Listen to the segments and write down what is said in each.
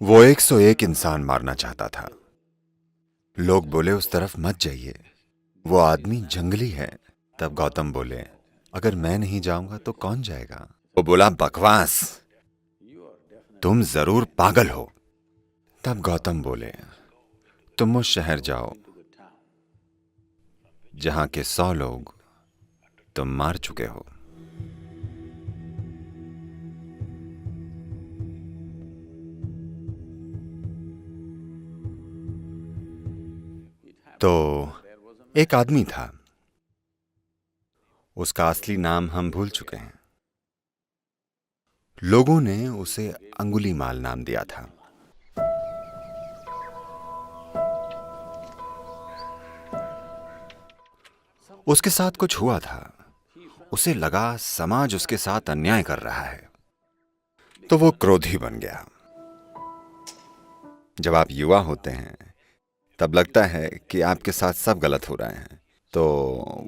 वो 101 इंसान मारना चाहता था। लोग बोले उस तरफ मत जाइए, वो आदमी जंगली है। तब गौतम बोले, अगर मैं नहीं जाऊंगा तो कौन जाएगा? वो बोला, बकवास, तुम जरूर पागल हो। तब गौतम बोले, तुम उस शहर जाओ जहां के 100 लोग तुम मार चुके हो। तो एक आदमी था, उसका असली नाम हम भूल चुके हैं। लोगों ने उसे अंगुलीमाल नाम दिया था। उसके साथ कुछ हुआ था। उसे लगा समाज उसके साथ अन्याय कर रहा है, तो वो क्रोधी बन गया। जब आप युवा होते हैं तब लगता है कि आपके साथ सब गलत हो रहे हैं। तो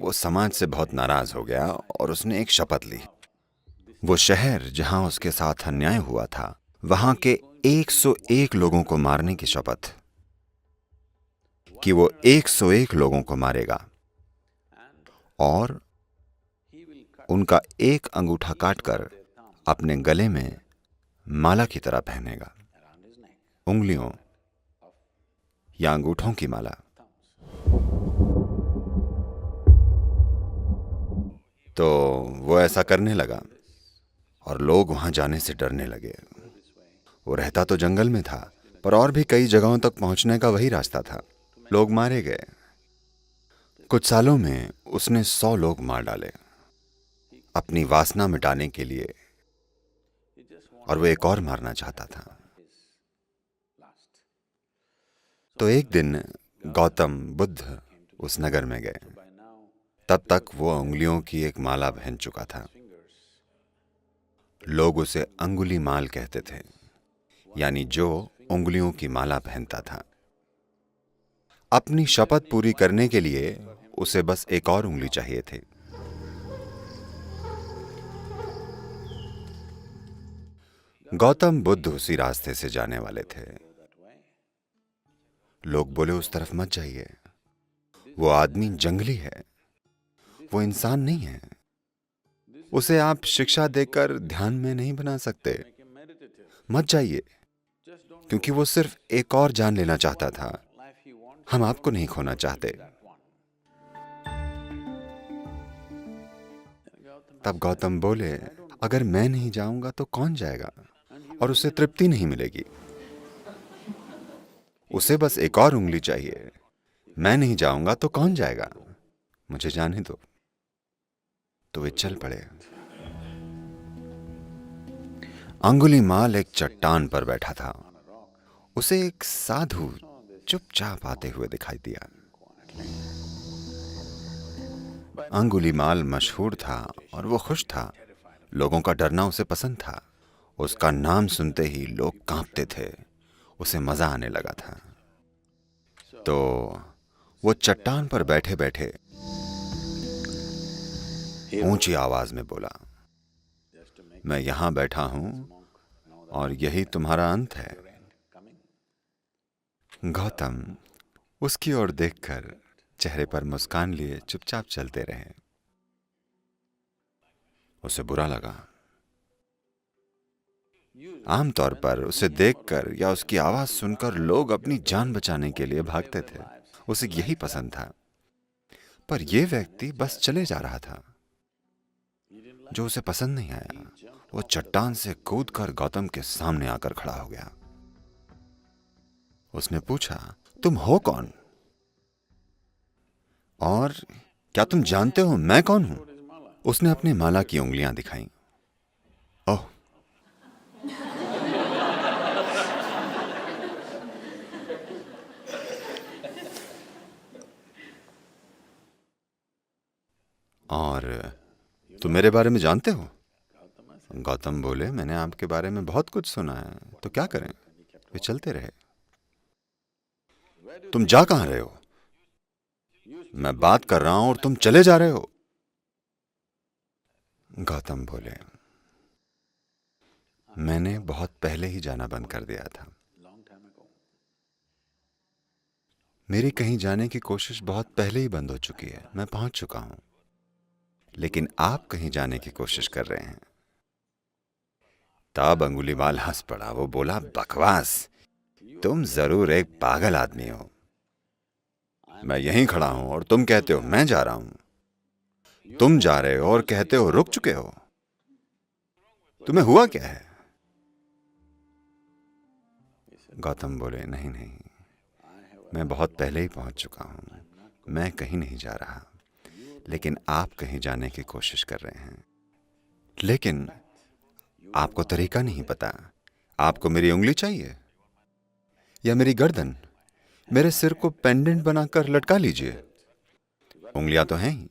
वो समाज से बहुत नाराज हो गया और उसने एक शपथ ली। वो शहर जहां उसके साथ अन्याय हुआ था, वहां के 101 लोगों को मारने की शपथ, कि वो 101 लोगों को मारेगा और उनका एक अंगूठा काटकर अपने गले में माला की तरह पहनेगा। उंगलियों या अंगूठों की माला। तो वो ऐसा करने लगा और लोग वहां जाने से डरने लगे। वो रहता तो जंगल में था, पर और भी कई जगहों तक पहुंचने का वही रास्ता था। लोग मारे गए। कुछ सालों में उसने 100 लोग मार डाले अपनी वासना मिटाने के लिए, और वो एक और मारना चाहता था। तो एक दिन गौतम बुद्ध उस नगर में गए। तब तक वो उंगलियों की एक माला पहन चुका था। लोग उसे अंगुली माल कहते थे, यानी जो उंगलियों की माला पहनता था। अपनी शपथ पूरी करने के लिए उसे बस एक और उंगली चाहिए थी। गौतम बुद्ध उसी रास्ते से जाने वाले थे। लोग बोले उस तरफ मत जाइए, वो आदमी जंगली है, वो इंसान नहीं है, उसे आप शिक्षा देकर ध्यान में नहीं बना सकते। मत जाइए, क्योंकि वो सिर्फ एक और जान लेना चाहता था। हम आपको नहीं खोना चाहते। तब गौतम बोले, अगर मैं नहीं जाऊंगा तो कौन जाएगा? और उसे तृप्ति नहीं मिलेगी। उसे बस एक और उंगली चाहिए। मैं नहीं जाऊंगा तो कौन जाएगा? मुझे जाने दो। तो वे चल पड़े। अंगुलीमाल एक चट्टान पर बैठा था। उसे एक साधु चुपचाप आते हुए दिखाई दिया। अंगुलीमाल मशहूर था और वो खुश था। लोगों का डरना उसे पसंद था। उसका नाम सुनते ही लोग कांपते थे। उसे मजा आने लगा था। तो वो चट्टान पर बैठे बैठे ऊंची आवाज में बोला, मैं यहां बैठा हूं और यही तुम्हारा अंत है। गौतम उसकी ओर देखकर चेहरे पर मुस्कान लिए चुपचाप चलते रहे। उसे बुरा लगा। आमतौर पर उसे देखकर या उसकी आवाज सुनकर लोग अपनी जान बचाने के लिए भागते थे। उसे यही पसंद था। पर यह व्यक्ति बस चले जा रहा था, जो उसे पसंद नहीं आया। वो चट्टान से कूदकर गौतम के सामने आकर खड़ा हो गया। उसने पूछा, तुम हो कौन? और क्या तुम जानते हो मैं कौन हूं? उसने अपनी माला की उंगलियां दिखाईं। ओह, और तुम मेरे बारे में जानते हो? गौतम बोले, मैंने आपके बारे में बहुत कुछ सुना है, तो क्या करें? वे चलते रहे। तुम जा कहां रहे हो? मैं बात कर रहा हूं और तुम चले जा रहे हो। गौतम बोले, मैंने बहुत पहले ही जाना बंद कर दिया था। मेरी कहीं जाने की कोशिश बहुत पहले ही बंद हो चुकी है, मैं पहुंच चुका हूं। लेकिन आप कहीं जाने की कोशिश कर रहे हैं। तब अंगुलीमाल हंस पड़ा। वो बोला, बकवास, तुम जरूर एक पागल आदमी हो। मैं यहीं खड़ा हूं और तुम कहते हो मैं जा रहा हूं। तुम जा रहे हो और कहते हो रुक चुके हो। तुम्हें हुआ क्या है? गौतम बोले, नहीं नहीं, मैं बहुत पहले ही पहुंच चुका हूं। मैं कहीं नहीं जा रहा। लेकिन आप कहीं जाने की कोशिश कर रहे हैं। लेकिन आपको तरीका नहीं पता। आपको मेरी उंगली चाहिए या मेरी गर्दन? मेरे सिर को पेंडेंट बनाकर लटका लीजिए। उंगलियां तो हैं ही।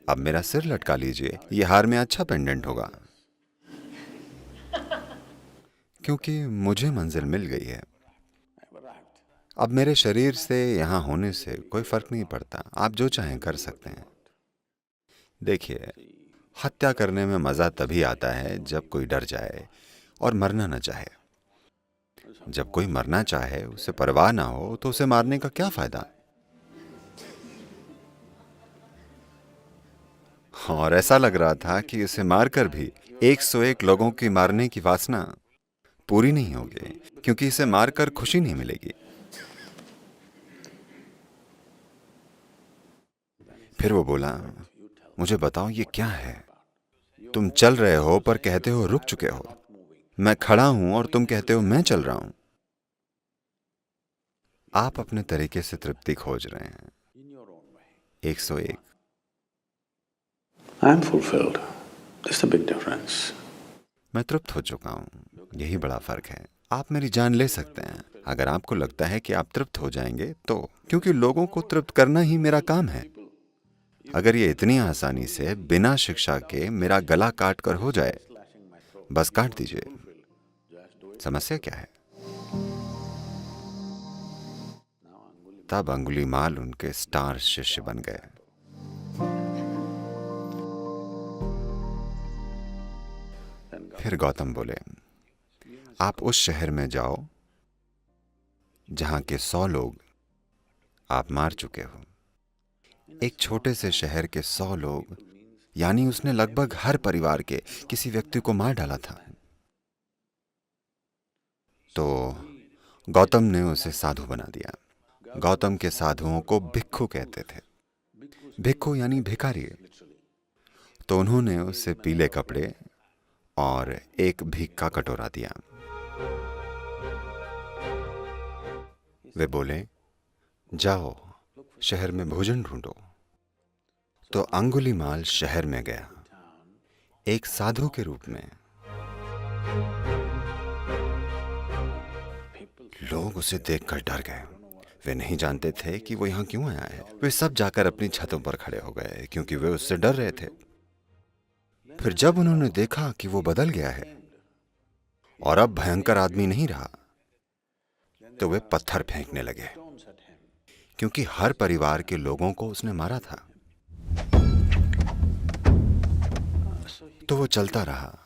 अब मेरा सिर लटका लीजिए, ये हार में अच्छा पेंडेंट होगा। क्योंकि मुझे मंजिल मिल गई है। अब मेरे शरीर से यहां होने से कोई फर्क नहीं पड़ता। आप जो चाहें कर सकते हैं। देखिए, हत्या करने में मजा तभी आता है जब कोई डर जाए और मरना न चाहे। जब कोई मरना चाहे, उसे परवाह ना हो, तो उसे मारने का क्या फायदा? और ऐसा लग रहा था कि उसे मारकर भी 101 लोगों की मारने की वासना पूरी नहीं होगी, क्योंकि इसे मारकर खुशी नहीं मिलेगी। फिर वो बोला, मुझे बताओ ये क्या है? तुम चल रहे हो पर कहते हो रुक चुके हो। मैं खड़ा हूं और तुम कहते हो मैं चल रहा हूं। आप अपने तरीके से तृप्ति खोज रहे हैं। 101। I'm fulfilled. That's the big difference. मैं तृप्त हो चुका हूं, यही बड़ा फर्क है। आप मेरी जान ले सकते हैं अगर आपको लगता है कि आप तृप्त हो जाएंगे तो, क्योंकि लोगों को तृप्त करना ही मेरा काम है। अगर ये इतनी आसानी से बिना शिक्षा के मेरा गला काट कर हो जाए, बस काट दीजिए। समस्या क्या है? तब अंगुलीमाल उनके स्टार शिष्य बन गए। फिर गौतम बोले, आप उस शहर में जाओ जहां के 100 लोग आप मार चुके हो। एक छोटे से शहर के 100 लोग, यानी उसने लगभग हर परिवार के किसी व्यक्ति को मार डाला था। तो गौतम ने उसे साधु बना दिया। गौतम के साधुओं को भिक्खु कहते थे। भिक्खु यानी भिखारी। तो उन्होंने उसे पीले कपड़े और एक भीख का कटोरा दिया। वे बोले, जाओ शहर में भोजन ढूंढो। तो अंगुलीमाल शहर में गया एक साधु के रूप में। लोग उसे देखकर डर गए। वे नहीं जानते थे कि वो यहां क्यों आया है। वे सब जाकर अपनी छतों पर खड़े हो गए, क्योंकि वे उससे डर रहे थे। फिर जब उन्होंने देखा कि वो बदल गया है और अब भयंकर आदमी नहीं रहा, तो वे पत्थर फेंकने लगे, क्योंकि हर परिवार के लोगों को उसने मारा था। तो वो चलता रहा,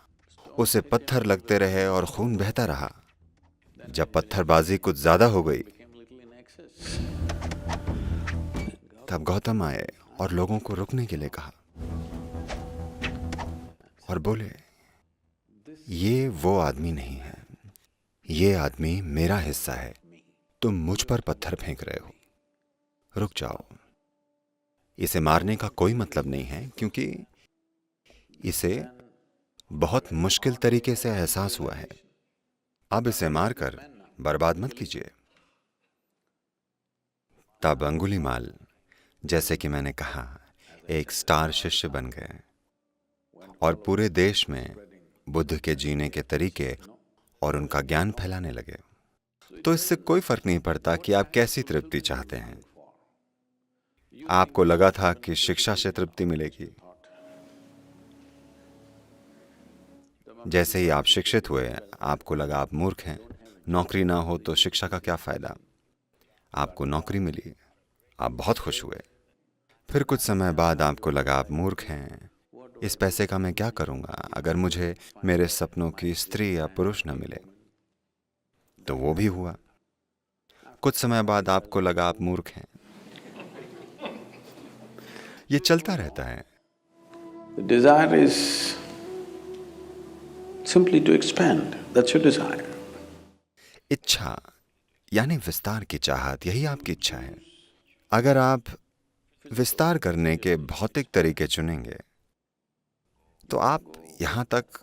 उसे पत्थर लगते रहे और खून बहता रहा। जब पत्थरबाजी कुछ ज्यादा हो गई, तब गौतम आए और लोगों को रुकने के लिए कहा और बोले, ये वो आदमी नहीं है, ये आदमी मेरा हिस्सा है। तुम मुझ पर पत्थर फेंक रहे हो, रुक जाओ। इसे मारने का कोई मतलब नहीं है, क्योंकि इसे बहुत मुश्किल तरीके से एहसास हुआ है। अब इसे मारकर बर्बाद मत कीजिए। तब अंगुलीमाल, जैसे कि मैंने कहा, एक स्टार शिष्य बन गए और पूरे देश में बुद्ध के जीने के तरीके और उनका ज्ञान फैलाने लगे। तो इससे कोई फर्क नहीं पड़ता कि आप कैसी तृप्ति चाहते हैं। आपको लगा था कि शिक्षा से तृप्ति मिलेगी। जैसे ही आप शिक्षित हुए, आपको लगा आप मूर्ख हैं। नौकरी ना हो तो शिक्षा का क्या फायदा। आपको नौकरी मिली, आप बहुत खुश हुए। फिर कुछ समय बाद आपको लगा आप मूर्ख हैं। इस पैसे का मैं क्या करूंगा अगर मुझे मेरे सपनों की स्त्री या पुरुष न मिले। तो वो भी हुआ। कुछ समय बाद आपको लगा आप मूर्ख हैं। ये चलता रहता है। The desire is simply to expand. That's your desire. इच्छा यानी विस्तार की चाहत, यही आपकी इच्छा है। अगर आप विस्तार करने के भौतिक तरीके चुनेंगे तो आप यहां तक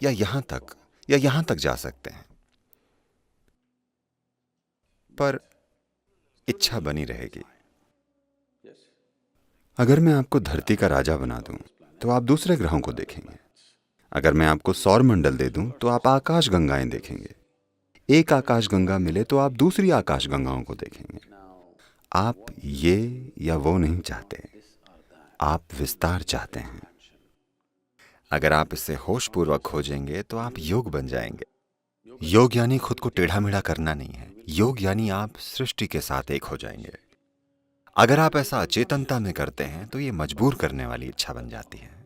या यहां तक या यहां तक जा सकते हैं, पर इच्छा बनी रहेगी। अगर मैं आपको धरती का राजा बना दूं तो आप दूसरे ग्रहों को देखेंगे। अगर मैं आपको सौर मंडल दे दूं तो आप आकाश गंगाएं देखेंगे। एक आकाश गंगा मिले तो आप दूसरी आकाश गंगाओं को देखेंगे। आप ये या वो नहीं चाहते, आप विस्तार चाहते हैं। अगर आप इसे होशपूर्वक खोजेंगे तो आप योग बन जाएंगे। योग यानी खुद को टेढ़ा मेढ़ा करना नहीं है। योग यानी आप सृष्टि के साथ एक हो जाएंगे। अगर आप ऐसा अचेतनता में करते हैं तो ये मजबूर करने वाली इच्छा बन जाती है।